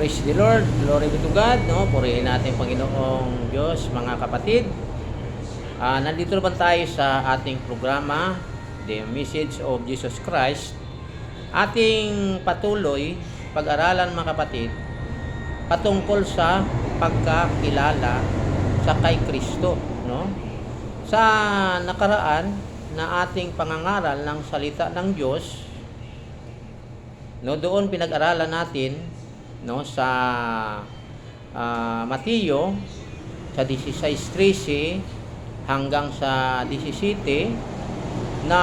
Praise the Lord, glory be to God, no? Purihin natin Panginoong Diyos, mga kapatid. Nandito naman tayo sa ating programa, The Message of Jesus Christ. Ating patuloy pag-aralan, mga kapatid, patungkol sa pagkakilala sa kay Kristo, no? Sa nakaraan na ating pangangaral ng salita ng Diyos, no, doon pinag-aralan natin, no, sa Mateo sa 16:13 hanggang sa 17 na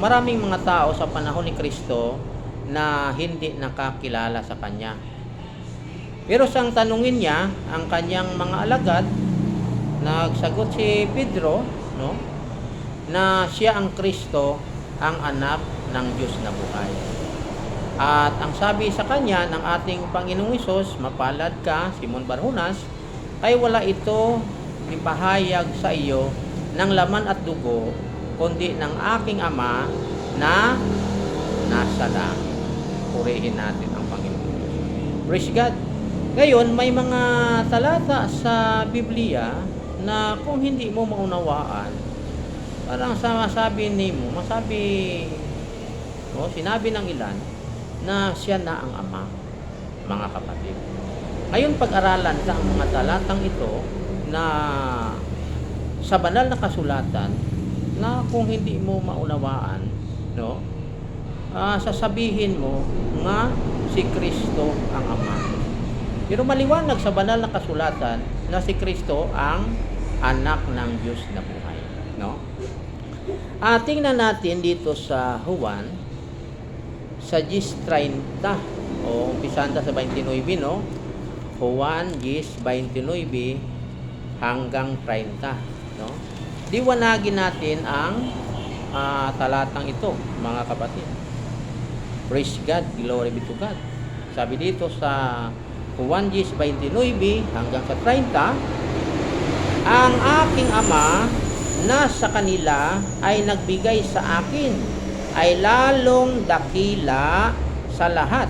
maraming mga tao sa panahon ni Kristo na hindi nakakilala sa Kanya. Pero sang tanungin niya ang Kanyang mga alagad, nagsagot si Pedro, no, na siya ang Kristo, ang anak ng Diyos na buhay. At ang sabi sa kanya ng ating Panginoong Hesus, mapalad ka, Simon Barjonas, ay wala ito ipahayag sa iyo ng laman at dugo, kundi ng aking Ama na nasa langit. Purihin natin ang Panginoon Diyos. Praise God. Ngayon, may mga talata sa Biblia na kung hindi mo maunawaan, parang sinabi, sinabi ng ilan, na siya na ang Ama, mga kapatid. Ngayon, pag-aralan sa ang mga talatang ito na sa banal na kasulatan na kung hindi mo maunawaan, no, sasabihin mo nga si Kristo ang Ama. Pero maliwanag sa banal na kasulatan na si Kristo ang anak ng Diyos na buhay, no? Tingnan natin dito sa Juan sa 10:30 o umpisanda sa 29, no? Juan 10:29 hanggang 30, no? Liwanagin natin ang talatang ito, mga kapatid. Praise God, glory be to God. Sabi dito sa Juan 10:29 hanggang sa 30, ang aking Ama na sa kanila ay nagbigay sa akin ay lalong dakila sa lahat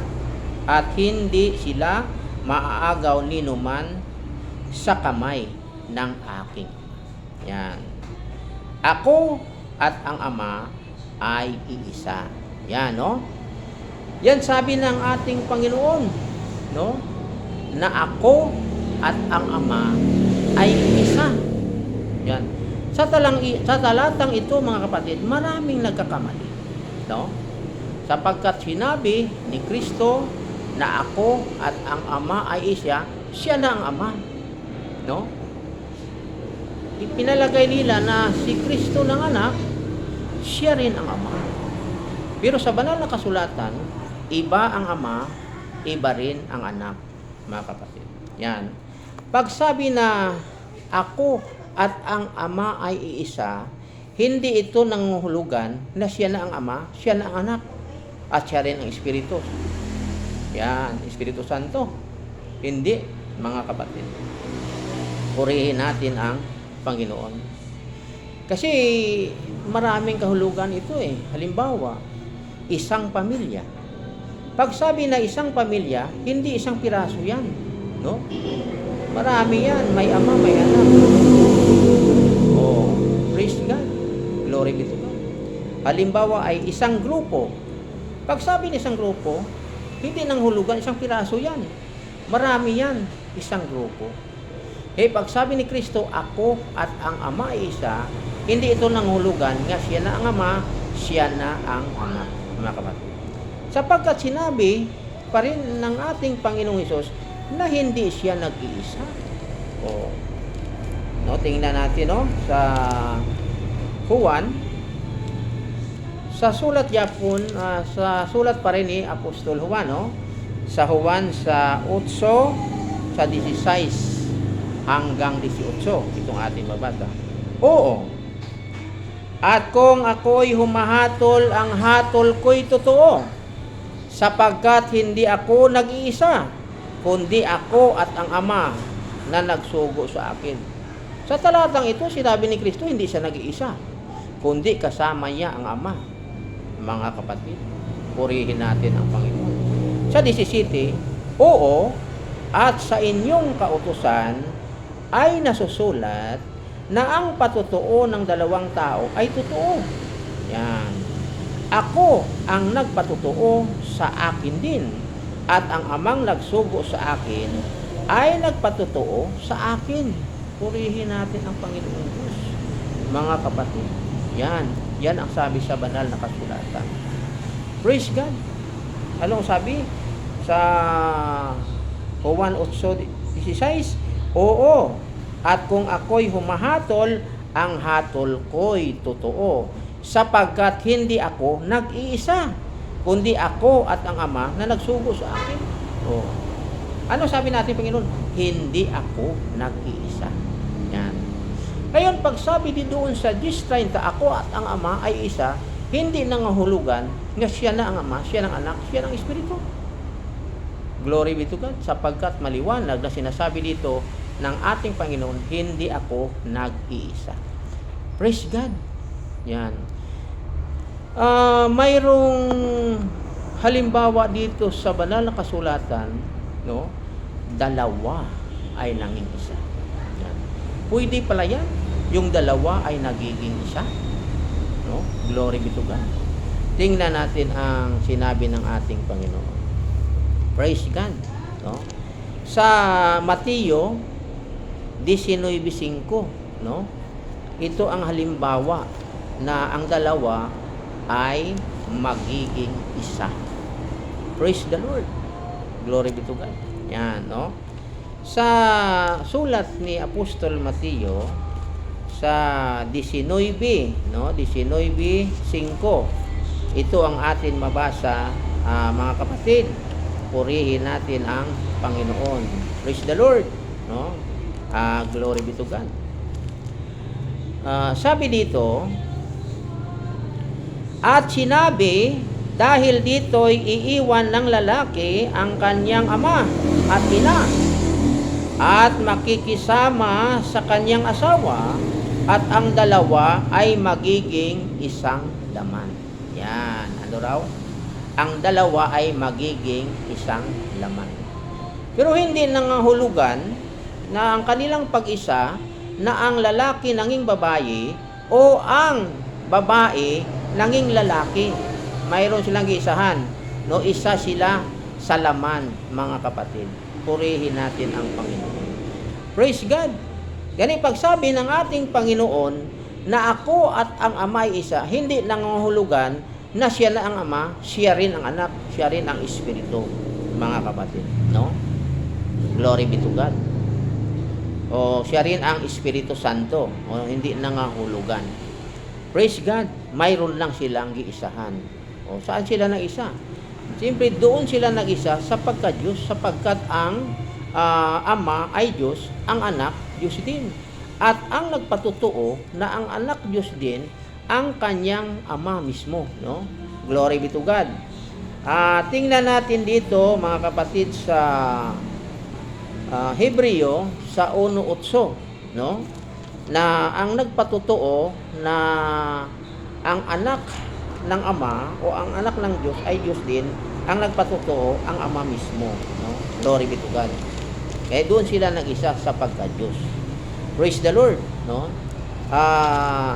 at hindi sila maaagaw ninuman sa kamay ng aking. Yan. Ako at ang Ama ay iisa. Yan, no? Yan sabi ng ating Panginoon, no? Na ako at ang Ama ay isa. Yan. Sa talatang ito, mga kapatid, maraming nagkakamali, no? Sapagkat sinabi ni Kristo na ako at ang Ama ay isa, siya na ang Ama, no? Ipinalagay nila na si Kristo ng anak, siya rin ang Ama. Pero sa banal na kasulatan, iba ang Ama, iba rin ang anak, mga kapatid. Yan. Pag sabi na ako at ang Ama ay iisa, hindi ito nanguhulugan na siya na ang Ama, siya na ang anak, at siya rin ang Espiritu. Yan, Espiritu Santo. Hindi, mga kapatid. Purihin natin ang Panginoon. Kasi maraming kahulugan ito eh. Halimbawa, isang pamilya. Pag sabi na isang pamilya, hindi isang piraso yan, no? Marami yan, may ama, may anak. Oh, praise God. Glory be to God. Halimbawa ay isang grupo. Pag sabi ng isang grupo, hindi nang hulugan isang piraso yan. Marami yan, isang grupo. Pag sabi ni Kristo, ako at ang Ama ay isa, hindi ito nang hulugan nga siya na ang Ama, siya na ang anak, mga kapatid. Sapagkat sinabi pa rin ng ating Panginoong Hesus na hindi siya nag-iisa. O, no, tingnan natin, no, sa Juan, sa sulat yapon, sa sulat pa rin ni Apostol Juan, no, sa Juan sa 8 sa 16 hanggang 18, itong ating mabasa. Oo, at kung ako'y humahatol, ang hatol ko'y totoo, sapagkat hindi ako nag-iisa, kundi ako at ang Ama na nagsugo sa akin. Sa talatang ito, sinabi ni Kristo, hindi siya nag-iisa, kundi kasama niya ang Ama. Mga kapatid, purihin natin ang Panginoon. Sa 17, oo, At sa inyong kautusan ay nasusulat na ang patutuo ng dalawang tao ay totoo. Yan. Ako ang nagpatutuo sa akin din, at ang amang nagsugo sa akin ay nagpatutuo sa akin. Purihin natin ang Panginoong Diyos, mga kapatid. Yan ang sabi sa banal na kasulatan. Praise God. Anong sabi sa Juan 8:16? Oo, at kung ako'y humahatol, ang hatol ko'y totoo, sapagkat hindi ako nag-iisa, kundi ako at ang Ama na nagsugo sa akin. Oh. Ano sabi natin, Panginoon? Hindi ako nag-iisa. Yan. Ngayon, pag sabi di doon sa 10:30, ako at ang Ama ay isa, hindi nangahulugan nga siya na ang Ama, siya ng Anak, siya ng Espiritu. Glory be to God, sapagkat maliwanag na sinasabi dito ng ating Panginoon, hindi ako nag-iisa. Praise God. Yan. Mayroong halimbawa dito sa banal na kasulatan, no? Dalawa ay naging isa. Yan. Pwede pala yan, yung dalawa ay nagiging isa. No? Glory be to God. Tingnan natin ang sinabi ng ating Panginoon. Praise God. No? Sa Mateo 19:5, no? Ito ang halimbawa na ang dalawa ay magiging isa. Praise the Lord. Glory be to God. Yan, no? Sa sulat ni Apostol Mateo sa 19, no? 19:5. Ito ang atin mabasa, mga kapatid. Purihin natin ang Panginoon. Praise the Lord, no? Glory be to God. Sabi dito, at sinabi, dahil dito'y iiwan ng lalaki ang kanyang ama at ina, at makikisama sa kanyang asawa, at ang dalawa ay magiging isang laman. Yan. Ano raw? Ang dalawa ay magiging isang laman. Pero hindi nangahulugan na ang kanilang pag-isa na ang lalaki nanging babae o ang babae nanging lalaki. Mayroon silang giisahan. No, isa sila sa laman, mga kapatid. Purihin natin ang Panginoon. Praise God. Gani pagsabi ng ating Panginoon na ako at ang Ama ay isa, hindi nangahulugan na siya na ang Ama, siya rin ang Anak, siya rin ang Espiritu, mga kapatid. No? Glory be to God. O siya rin ang Espiritu Santo. O hindi nangahulugan. Praise God. Mayroon lang silang giisahan. O saan sila nag-isa? Siyempre doon sila nag-isa sa pagka-Diyos, sapagkat ang Ama ay Diyos, ang Anak Diyos din. At ang nagpatutuo na ang Anak Diyos din ang kanyang Ama mismo, no? Glory be to God. Tingnan natin dito, mga kapatid, sa Hebreo sa 1:8, no? Na ang nagpatutuo na ang anak ng Ama o ang anak ng Diyos ay Diyos din, ang nagpatutuo ang Ama mismo, no? Glory be to God. Kaya doon sila nag-isa sa pagka-Diyos. Praise the Lord, no?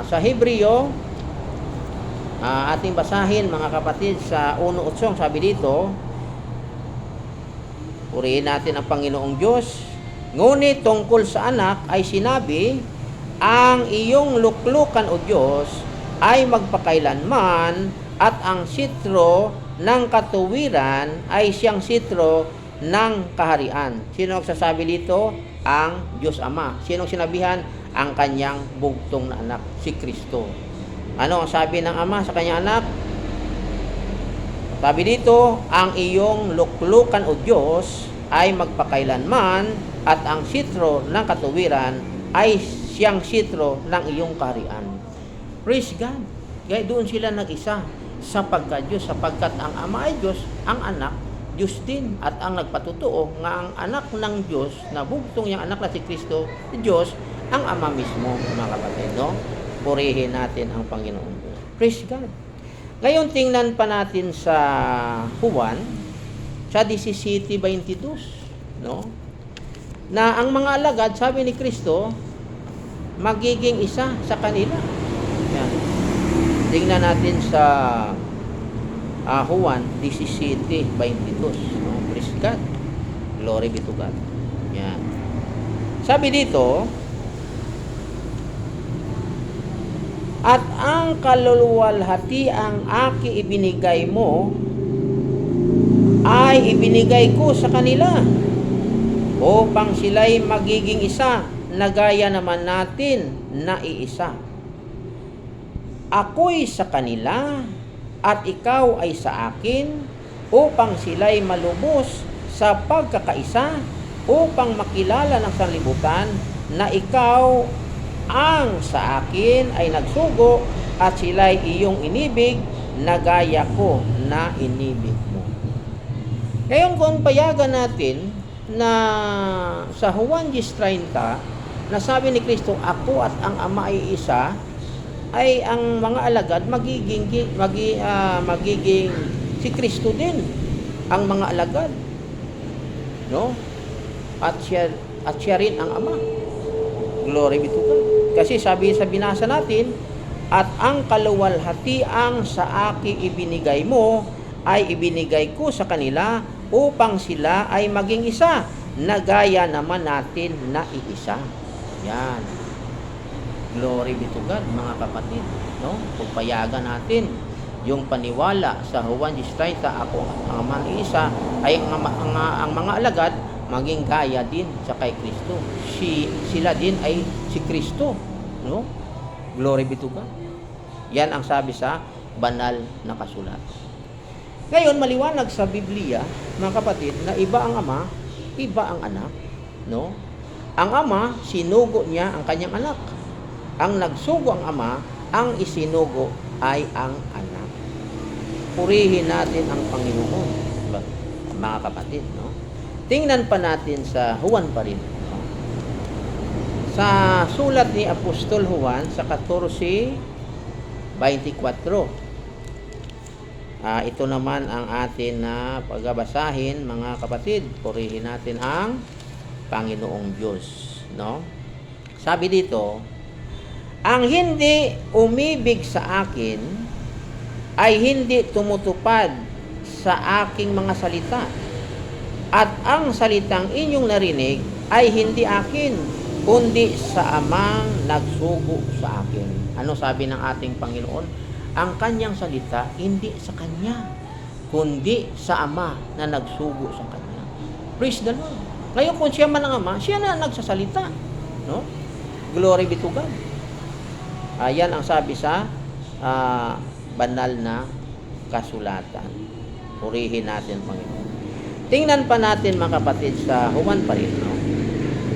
Sa Hebreo, ating basahin, mga kapatid, sa 1:8, sabi dito, purihin natin ang Panginoong Diyos. Ngunit tungkol sa anak ay sinabi, ang iyong luklukan o Diyos ay magpakailanman, at ang sitro ng katuwiran ay siyang sitro ng kaharian. Sino ang sasabi dito? Ang Diyos Ama. Sino ang sinabihan? Ang kanyang bugtong na anak, si Kristo. Ano ang sabi ng Ama sa kanyang anak? Sabi dito, ang iyong luklukan o Diyos ay magpakailanman, at ang sitro ng katuwiran ay siyang sitro ng iyong kaharian. Praise God. Kaya doon sila nag-isa sa pagka-Diyos, sapagkat ang Ama ay Diyos, ang anak Diyos din, at ang nagpatutuo nga ang anak ng Diyos na bugtong yung anak na si Kristo, Diyos, ang Ama mismo, mga kapatid, no? Purihin natin ang Panginoon. Praise God. Ngayon, tingnan pa natin sa Juan, sa 17:22, no? na ang mga alagad, sabi ni Kristo, magiging isa sa kanila. Yan. Tingnan natin sa Juan 17:22. Praise God. Glory be to God. Yan. Sabi dito, at ang kaluluwalhati ang aki ibinigay mo, ay ibinigay ko sa kanila, upang sila'y magiging isa, na gaya naman natin na iisa. Ako'y sa kanila, at ikaw ay sa akin, upang sila'y malubos sa pagkakaisa, upang makilala ng sanlibutan na ikaw ang sa akin ay nagsugo, at sila'y iyong inibig na gaya ko na inibig mo. Ngayon kung payagan natin na sa Juan 10:30, na sabi ni Kristo, ako at ang Ama ay isa, ay ang mga alagad magiging si Kristo din ang mga alagad, no? At siya rin ang Ama. Glory be to God. Kasi sabi sa binasa natin, at ang kaluwalhatiang sa akin ibinigay mo, ay ibinigay ko sa kanila, upang sila ay maging isa, na gaya naman natin na iisa. Yan. Glory be to God, mga kapatid, no? Pagpayagan natin yung paniwala sa Juan 10:30, ako ang Ama isa, ay ang mga alagad maging gaya din sa kay Kristo. Sila din ay si Kristo, no? Glory be to God. Yan ang sabi sa banal na kasulatan. Ngayon, maliwanag sa Biblia, mga kapatid, na iba ang Ama, iba ang anak, no? Ang Ama, sinugo niya ang kanyang anak. Ang nagsugo ang Ama, ang isinugo ay ang anak. Purihin natin ang Panginoon, mga kapatid, no? Tingnan pa natin sa Juan pa rin, no? Sa sulat ni Apostol Juan sa 14:24. Ito naman ang atin na pagbabasahin, mga kapatid. Purihin natin ang Panginoong Diyos, no? Sabi dito, ang hindi umibig sa akin ay hindi tumutupad sa aking mga salita, at ang salitang inyong narinig ay hindi akin, kundi sa Amang nagsugo sa akin. Ano sabi ng ating Panginoon? Ang kanyang salita hindi sa kanya, kundi sa Ama na nagsugo sa kanya. Praise the Lord. Ngayon kung siya man ang Ama, siya na nagsasalita, no? Glory be to God. Yan ang sabi sa banal na kasulatan. Purihin natin, Panginoon. Tingnan pa natin, mga kapatid, sa Juan pa rin, no?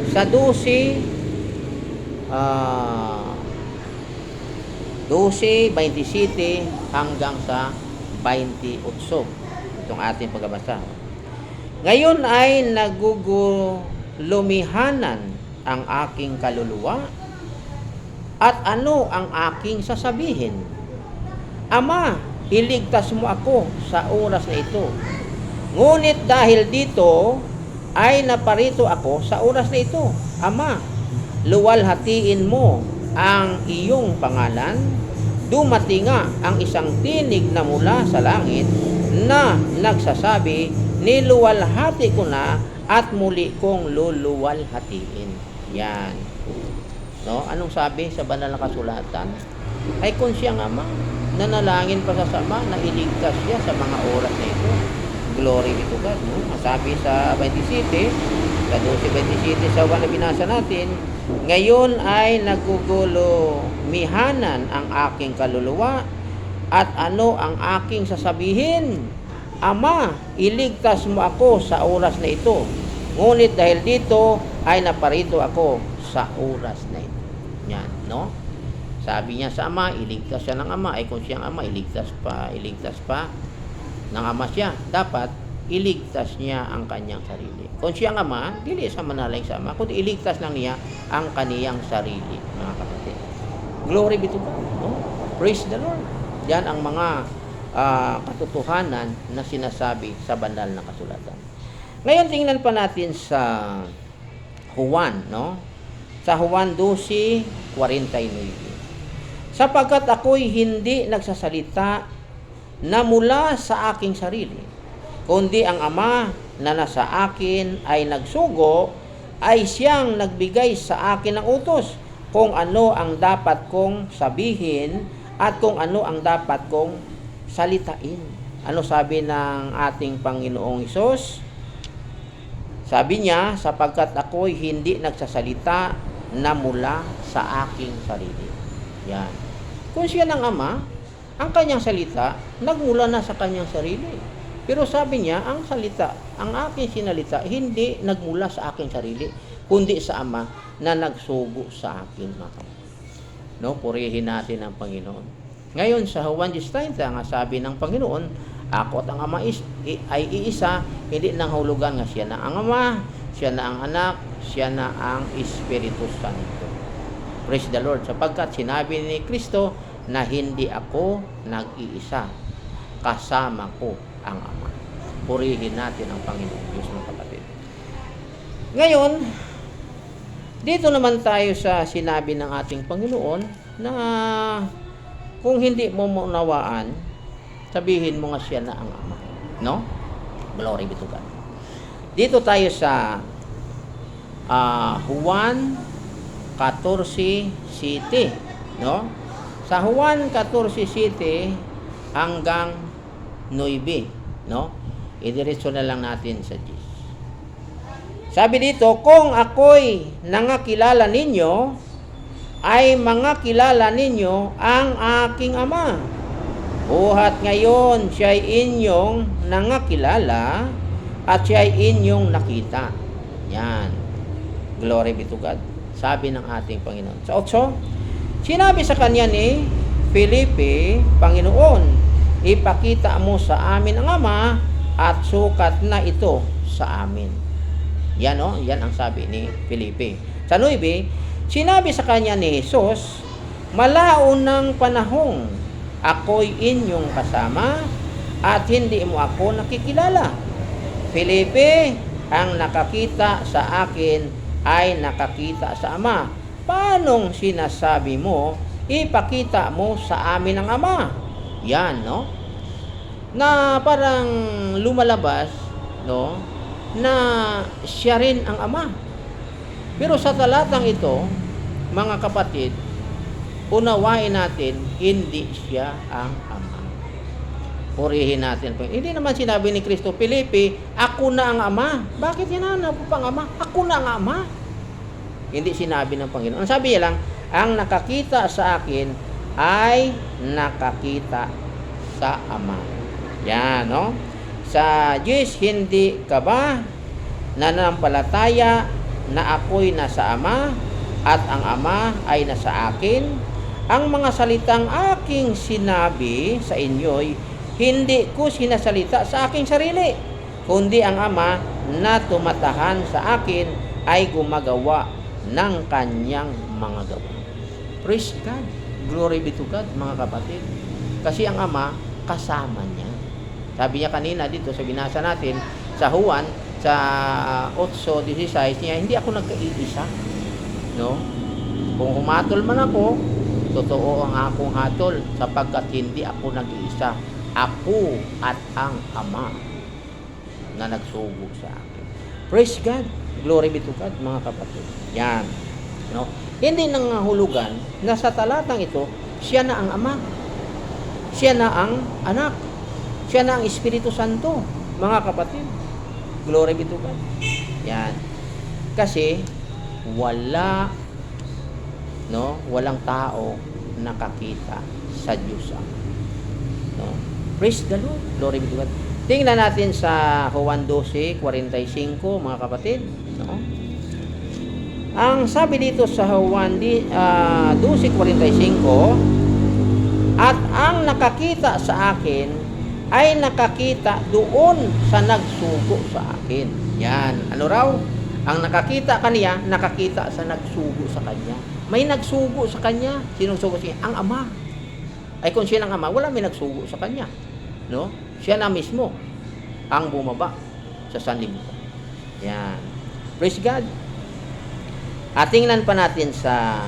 Sa 12:27 hanggang sa 28. Itong ating pagbabasa. Ngayon ay nagugulumihanan ang aking kaluluwa, at ano ang aking sasabihin? Ama, iligtas mo ako sa oras na ito. Ngunit dahil dito ay naparito ako sa oras na ito. Ama, luwalhatiin mo ang iyong pangalan. Dumating nga ang isang tinig na mula sa langit na nagsasabi, niluwalhati ko na at muli kong luluwalhatiin. Yan. No? Anong sabi sa banal na kasulatan? Ay kung siyang Ama, nanalangin pa sa Ama na iligtas siya sa mga oras na ito. Glory be to God, no? Sabi sa 27, sa 12:27 sa Juan na binasa natin, ngayon ay nagugulumihanan ang aking kaluluwa, at ano ang aking sasabihin? Ama, iligtas mo ako sa oras na ito. Ngunit dahil dito ay naparito ako sa oras na ito. Yan, no? Sabi niya sa Ama, iligtas siya ng Ama. Ay kung siyang Ama, iligtas pa ng Ama siya. Dapat iligtas niya ang kanyang sarili. Kung siyang Ama, dili sa manalang sa Ama, kundi iligtas lang niya ang kaniyang sarili, mga kapatid. Glory be to God, no? Praise the Lord. Yan ang mga katotohanan na sinasabi sa banal na kasulatan. Ngayon tingnan pa natin sa Juan, no? Sa Juan 12:49. Sapagkat ako'y hindi nagsasalita na mula sa aking sarili, kundi ang Ama na nasa akin ay nagsugo, ay siyang nagbigay sa akin ng utos kung ano ang dapat kong sabihin at kung ano ang dapat kong salitain. Ano sabi ng ating Panginoong Hesus? Sabi niya, sapagkat ako'y hindi nagsasalita na mula sa aking sarili. Yan. Kung siya ng Ama, ang kanyang salita, nagmula na sa kanyang sarili. Pero sabi niya, ang salita, ang aking sinalita, hindi nagmula sa aking sarili, kundi sa Ama na nagsugo sa akin. No, purihin natin ang Panginoon. Ngayon, sa Juan 10:30, nga sabi ng Panginoon, ako at ang Ama ay iisa, hindi nang hulugan nga siya na ang Ama, siya na ang Anak, siya na ang Espiritu Santo. Praise the Lord, sapagkat sinabi ni Kristo na hindi ako nag-iisa, kasama ko ang Ama. Purihin natin ang Panginoon Diyos, mga kapatid. Ngayon, dito naman tayo sa sinabi ng ating Panginoon na kung hindi mo maunawaan, sabihin mo nga siya na ang Ama. No? Glory be to God. Dito tayo sa Juan 14:7, no? Sa Juan 14:7 hanggang 9, no? Idiretso na lang natin sa 10. Sabi dito, kung ako'y nangakilala ninyo, ay mangakilala ninyo ang aking Ama. Buhat ngayon siya'y inyong nangakilala at siya'y inyong nakita. Yan. Glory be to God. Sabi ng ating Panginoon. Sa 8, sinabi sa kanya ni Felipe, Panginoon, ipakita mo sa amin ang Ama at sukat na ito sa amin. Yan, no? Yan ang sabi ni Felipe. Sa 9, sinabi sa kanya ni Jesus, malaon ng panahong ako'y inyong kasama at hindi mo ako nakikilala. Felipe, ang nakakita sa akin ay nakakita sa Ama. Paanong sinasabi mo, ipakita mo sa amin ang Ama? Yan, no? Na parang lumalabas, no? Na siya rin ang Ama. Pero sa talatang ito, mga kapatid, unawain natin, hindi siya ang Ama. Purihin natin. Hindi naman sinabi ni Kristo, Felipe, ako na ang Ama. Bakit hinanap mo pang Ama? Ako na ang Ama. Hindi sinabi ng Panginoon. Ang sabi niya lang, ang nakakita sa akin ay nakakita sa Ama. Yan, no? Sa Diyos, hindi ka ba nananampalataya na ako'y nasa Ama at ang Ama ay nasa akin? Ang mga salitang aking sinabi sa inyo'y hindi ko sinasalita sa aking sarili, kundi ang Ama na tumatahan sa akin ay gumagawa ng kanyang mga gawa. Praise God. Glory be to God, mga kapatid. Kasi ang Ama, kasama niya. Sabi niya kanina dito sa binasa natin, sa Juan, sa 8:16 niya, hindi ako nagkaiisa. No? Kung humatol man ako, totoo ang akong hatol, sapagkat hindi ako nag-iisa. Ako at ang Ama na nagsugo sa akin. Praise God. Glory be to God, mga kapatid. Yan. No? Hindi nangahulugan na sa talatang ito, siya na ang Ama. Siya na ang Anak. Siya na ang Espiritu Santo, mga kapatid. Glory be to God. Yan. Kasi walang tao nakakita sa Diyos Ama. No? Praise the Lord. Glory be to God. Tingnan natin sa Juan 12:45, mga kapatid. No? Ang sabi dito sa Juan 12:45, at ang nakakita sa akin ay nakakita doon sa nagsugo sa akin. Yan. Ano raw? Ang nakakita kaniya, nakakita sa nagsugo sa kanya. May nagsugo sa kanya. Sinong sugo siya? Ang Ama. Ay kung siya ng Ama, wala may nagsugo sa kanya. No? Siya na mismo ang bumaba sa sanlibutan. Yan. Praise God. At tingnan pa natin sa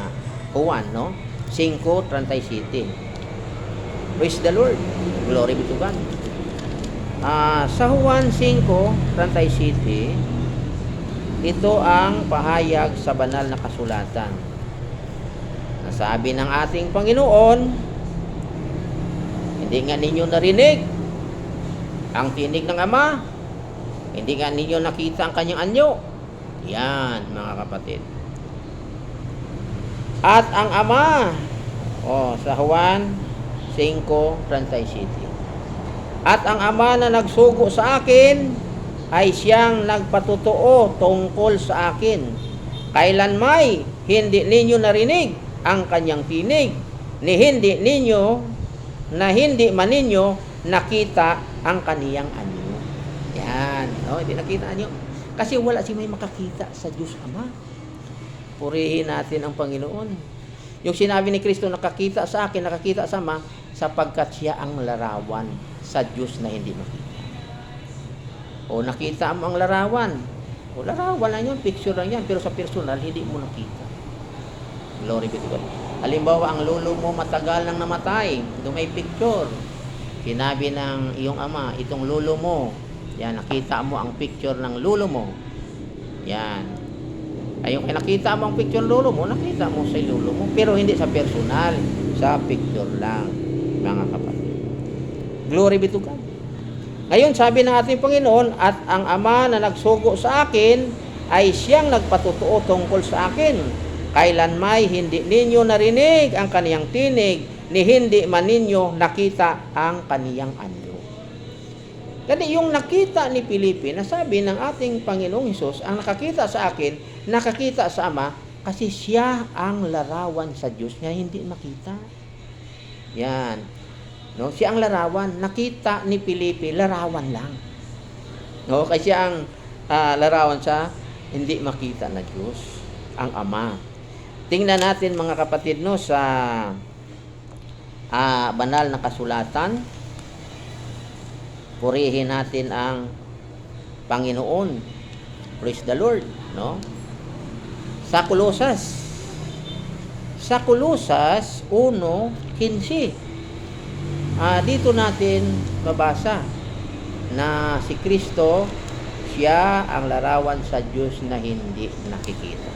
Juan, no? 5:37. Praise the Lord. Glory be to God. Sa Juan 5:37, ito ang pahayag sa banal na kasulatan. Nasabi ng ating Panginoon, hindi nga ninyo narinig ang tinig ng Ama, hindi nga ninyo nakita ang kanyang anyo. Yan, mga kapatid. At ang Ama, sa Juan 5:37. At ang Ama na nagsugo sa akin ay siyang nagpatotoo tungkol sa akin. Kailanmay hindi ninyo narinig ang kanyang tinig, ni hindi man ninyo nakita ang kaniyang anyo. Yan, no? Hindi nakita anyo. Kasi wala si may makakita sa Diyos Ama. Purihin natin ang Panginoon. Yung sinabi ni Kristo, nakakita sa akin, nakakita sa Ama, sapagkat siya ang larawan sa Diyos na hindi makita. O nakita mo ang larawan. O larawan lang yan, picture lang yan, pero sa personal, hindi mo nakita. Glory be to God. Halimbawa, ang lolo mo matagal nang namatay. Doon may picture. Sinabi ng iyong ama, itong lolo mo. Yan, nakita mo ang picture ng lolo mo. Yan. Ayun, nakita mo ang picture ng lolo mo, nakita mo sa lolo mo. Pero hindi sa personal, sa picture lang, mga kapatid. Glory be to God. Ngayon, sabi ng ating Panginoon, at ang Ama na nagsugo sa akin, ay siyang nagpatotoo tungkol sa akin. Kailanmay hindi ninyo narinig ang kaniyang tinig, ni hindi man ninyo nakita ang kaniyang anyo. Kasi yung nakita ni Felipe, nasabi ng ating Panginoong Hesus, ang nakakita sa akin, nakakita sa Ama, kasi siya ang larawan sa Diyos niya, hindi makita. Yan. No, siya ang larawan. Nakita ni Felipe, larawan lang. No, kasi siya ang larawan sa hindi makita na Diyos, ang Ama. Tingnan natin mga kapatid, no, sa banal na kasulatan. Purihin natin ang Panginoon. Praise the Lord, no? Sa Kolosas 1:15. Dito natin mabasa na si Kristo, siya ang larawan sa Diyos na hindi nakikita.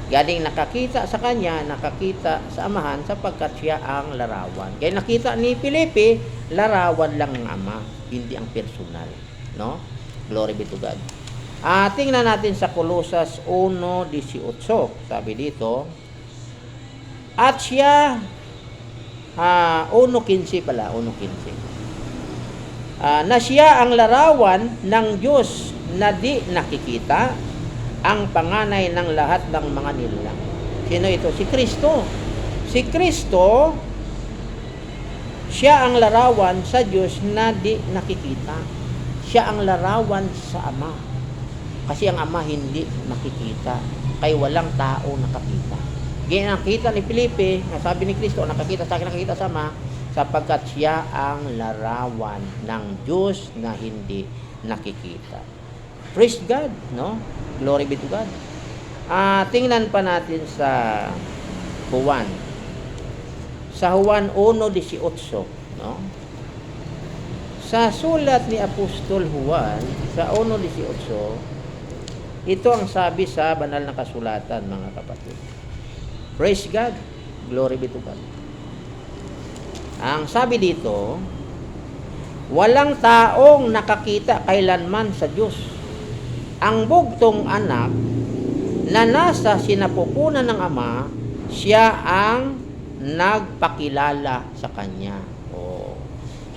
Galing nakakita sa Kanya, nakakita sa Amahan sapagkat siya ang larawan. Kaya nakita ni Felipe, larawan lang ng Ama, hindi ang personal. No? Glory be to God. Tingnan natin sa Kolosas 1:18. Sabi dito, at siya 1:15 pala, 1:15. Na siya ang larawan ng Diyos na di nakikita, ang panganay ng lahat ng mga nilalang. Sino ito? Si Kristo. Si Kristo, siya ang larawan sa Diyos na di nakikita. Siya ang larawan sa Ama. Kasi ang Ama hindi nakikita. Kaya walang tao nakakita. Ginakita ni Felipe, sabi ni Kristo, nakakita sa akin, nakakita sa Ama, sapagkat siya ang larawan ng Diyos na hindi nakikita. Praise God, no? Glory be to God. Tingnan pa natin sa Juan. Sa Juan 1:18, no? Sa sulat ni Apostol Juan, sa 1:18, ito ang sabi sa banal na kasulatan, mga kapatid. Praise God. Glory be to God. Ang sabi dito, walang taong nakakita kailanman sa Diyos. Ang bugtong anak na nasa sinapupunan ng Ama, siya ang nagpakilala sa Kanya.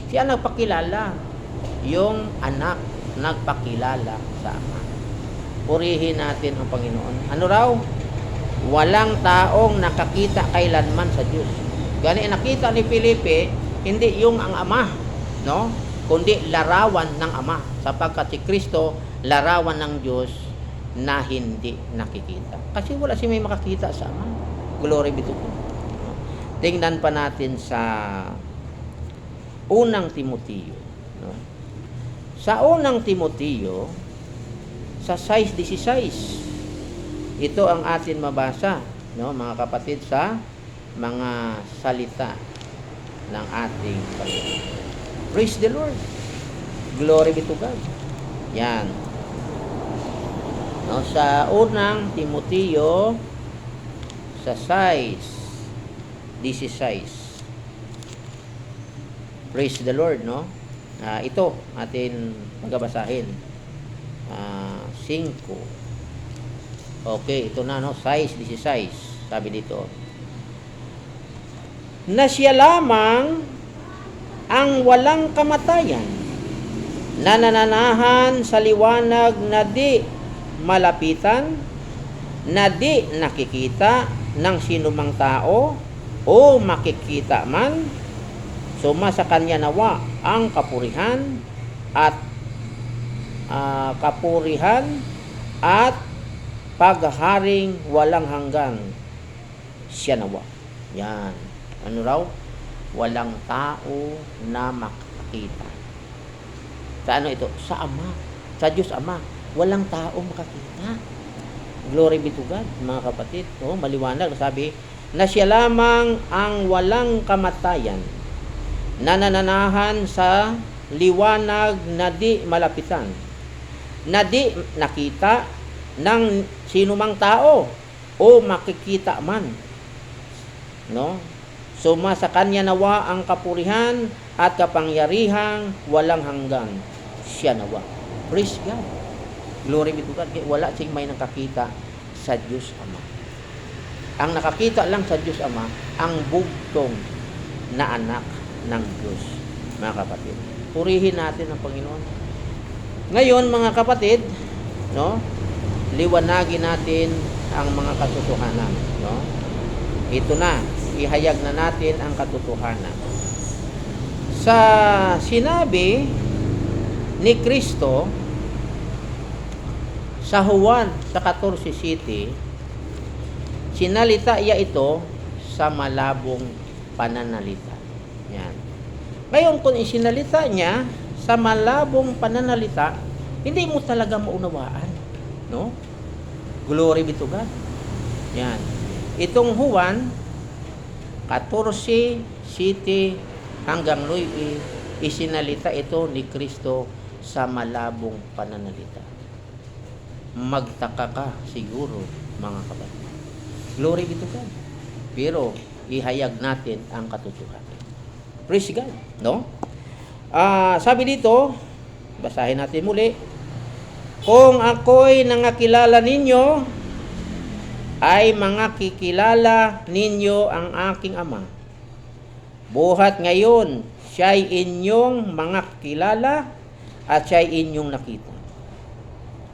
Siya nagpakilala. Yung anak nagpakilala sa Ama. Purihin natin ang Panginoon. Ano raw? Walang taong nakakita kailanman sa Diyos. Gani nakita ni Felipe, hindi yung ang Ama, no? Kundi larawan ng Ama, sapagkat si Kristo larawan ng Diyos na hindi nakikita. Kasi wala si may makakita sa Ama. Glory be to God. Tingnan pa natin sa unang Timoteo, no? Sa unang Timoteo, sa 6:16, Ito ang atin mabasa, no, mga kapatid, sa mga salita ng ating Panginoon. Praise the Lord. Glory be to God. Yan. No, sa unang Timoteo sa 6:16. Praise the Lord, no? Ito atin pagbabasahin. 5. Okay, ito na, no? 6:16. Sabi dito, na siya lamang ang walang kamatayan, nanananahan sa liwanag na di malapitan, na di nakikita ng sinumang tao o makikita man. Suma sa kanya nawa ang kapurihan at paghaharing walang hanggan. Siya nawa. Yan. Ano raw? Walang tao na makakita. Sa ano ito? Sa Ama. Sa Diyos Ama. Walang tao makakita. Glory be to God, mga kapatid. Maliwanag. Sabi, na siya lamang ang walang kamatayan, nanananahan sa liwanag na di malapitan, na di nakita ng sinumang tao o makikita man. No? Suma sa kanya nawa ang kapurihan at kapangyarihang walang hanggan. Siya nawa. Praise God. Glory be to God. Wala siyang may nakakita sa Diyos Ama. Ang nakakita lang sa Diyos Ama, ang bugtong na anak ng Diyos, mga kapatid. Purihin natin ang Panginoon. Ngayon, mga kapatid, no, liwanagin natin ang mga katotohanan, no? Ito na, ihayag na natin ang katotohanan. Sa sinabi ni Kristo sa Juan sa 14:7, sinalita iya ito sa malabong pananalita. Yan. Ngayon, kung isinalita niya sa malabong pananalita, hindi mo talaga maunawaan, no? Glory be to God. Yan. Itong Juan 14:7 hanggang 9, isinalita ito ni Kristo sa malabong pananalita. Magtaka ka siguro, mga kapatid. Glory be to God. Pero ihayag natin ang katotohanan. Praise God, no? Sabi dito, basahin natin muli. Kung ako'y nangakilala ninyo, ay makikilala ninyo ang aking Ama. Buhat ngayon, siya'y inyong mga kilala at siya'y inyong nakita.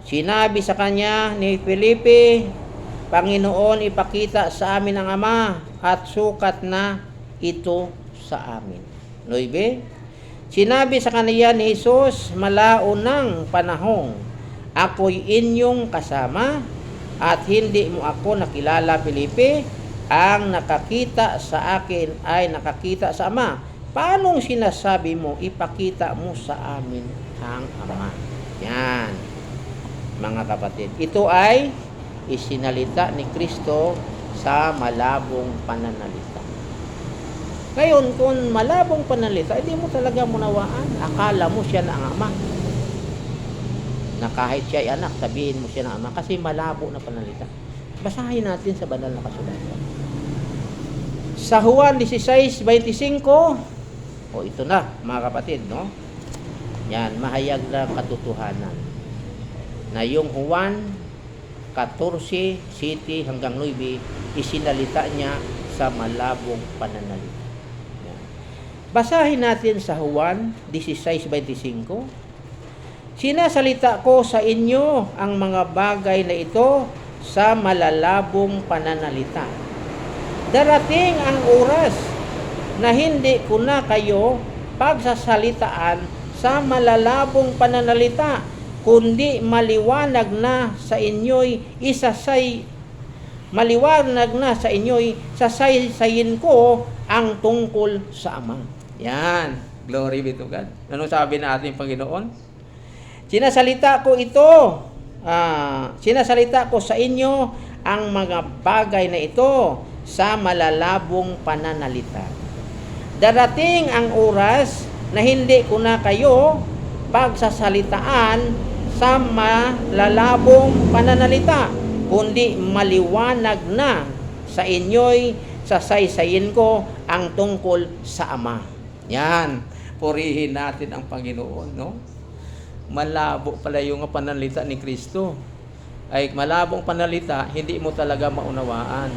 Sinabi sa kanya ni Felipe, Panginoon, ipakita sa amin ang Ama at sukat na ito sa amin. 9. Sinabi sa kanya ni Jesus, malaunang panahong ako'y inyong kasama at hindi mo ako nakilala, Felipe. Ang nakakita sa akin ay nakakita sa Ama. Paanong sinasabi mo, ipakita mo sa amin ang Ama? Yan, mga kapatid. Ito ay isinalita ni Kristo sa malabong pananalita. Ngayon, kung malabong pananalita, hindi mo talaga munawaan. Akala mo siya na ang Ama. Na kahit siya ay anak, sabihin mo siya na Ama kasi malabo na pananalita. Basahin natin sa banal na kasulatan. Sa Juan 16:25, ito na, mga kapatid, no? Yan, mahayag na katotohanan. Na yung Juan 14:7 hanggang 9, isinalita niya sa malabong pananalita. Yan. Basahin natin sa Juan 16:25. Sinasalita ko sa inyo ang mga bagay na ito sa malalabong pananalita. Darating ang oras na hindi ko na kayo pagsasalitaan sa malalabong pananalita, kundi maliwanag na sa inyo'y sasaysayin ko ang tungkol sa Ama. Yan. Glory be to God. Ano sabi na ating Panginoon? Sinasalita ko sa inyo ang mga bagay na ito sa malalabong pananalita. Darating ang oras na hindi ko na kayo pagsasalitaan sa malalabong pananalita, kundi maliwanag na sa inyo'y sasaysayin ko ang tungkol sa Ama. Yan, purihin natin ang Panginoon, no? Malabo pala yung pananalita ni Kristo. Ay malabong pananalita, hindi mo talaga maunawaan.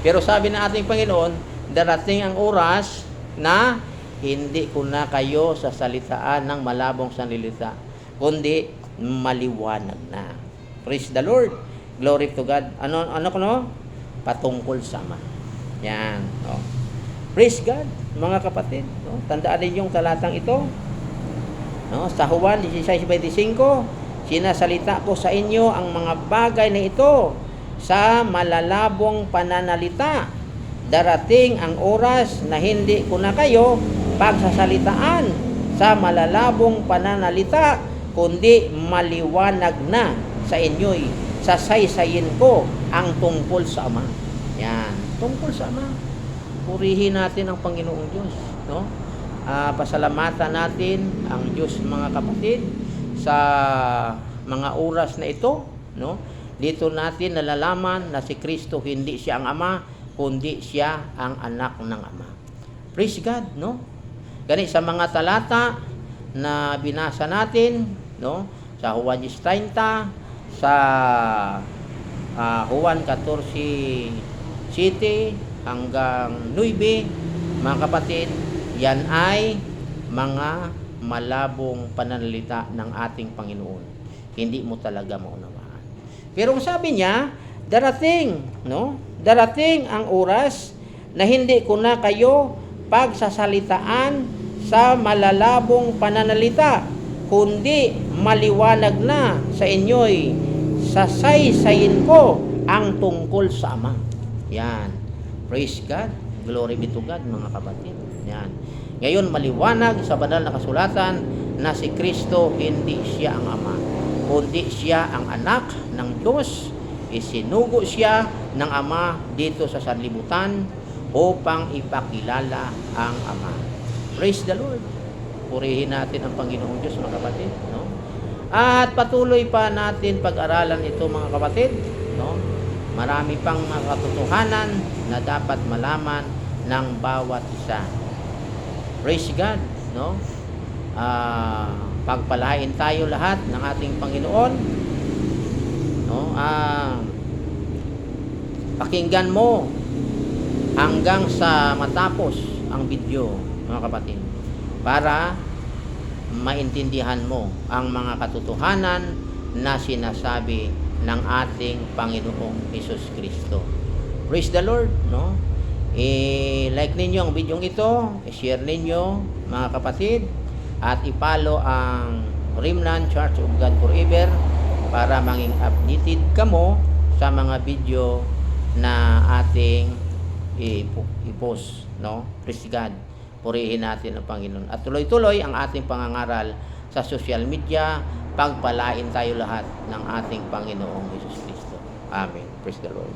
Pero sabi ng ating Panginoon, darating ang oras na hindi ko na kayo sasalitaan ng malabong sanlilita, kundi maliwanag na. Praise the Lord. Glory to God. Ano ko no? Patungkol sa Ama. Yan. No? Praise God, mga kapatid. No? Tandaan din yung talatang ito. No? Sa Juan 16:25, sinasalita ko sa inyo ang mga bagay na ito sa malalabong pananalita. Darating ang oras na hindi ko na kayo pagsasalitaan sa malalabong pananalita, kundi maliwanag na sa inyo'y sasaysayin ko ang tungkol sa Ama. Yan, tungkol sa Ama. Purihin natin ang Panginoong Diyos, no? Pasalamatan natin ang Diyos, mga kapatid, sa mga oras na ito, no? Dito natin nalalaman na si Kristo hindi siya ang Ama, kundi siya ang anak ng Ama. Praise God, no? Ganit sa mga talata na binasa natin, no? Sa Juan 10:30, sa Juan 14:7 hanggang 9, mga kapatid, yan ay mga malabong pananalita ng ating Panginoon. Hindi mo talaga maunawaan. Pero sabi niya, darating, no? Darating ang oras na hindi ko na kayo pagsasalitaan sa malalabong pananalita, kundi maliwanag na sa inyo'y sasaysayin ko ang tungkol sa Ama. Yan. Praise God. Glory be to God, mga kapatid. Yan. Ngayon, maliwanag sa banal na kasulatan na si Kristo hindi siya ang Ama, kundi siya ang anak ng Diyos. Isinugo siya ng Ama dito sa sanlibutan upang ipakilala ang Ama. Praise the Lord. Purihin natin ang Panginoong Diyos, mga kapatid, no? At patuloy pa natin pag-aralan ito, mga kapatid, no? Marami pang mga katotohanan na dapat malaman ng bawat isa. Praise God, no? Pagpalain tayo lahat ng ating Panginoon, no? Pakinggan mo hanggang sa matapos ang video, mga kapatid, para maintindihan mo ang mga katotohanan na sinasabi ng ating Panginoong Hesus Kristo. Praise the Lord, no? I-like ninyo ang video ito, i-share ninyo, mga kapatid, at i-follow ang Remnant Church of God Forever para maging updated kamo sa mga video na ating i-post, no? Praise God. Purihin natin ang Panginoon. At tuloy-tuloy ang ating pangangaral sa social media. Pagpalain tayo lahat ng ating Panginoong Hesus Kristo. Amen. Praise the Lord.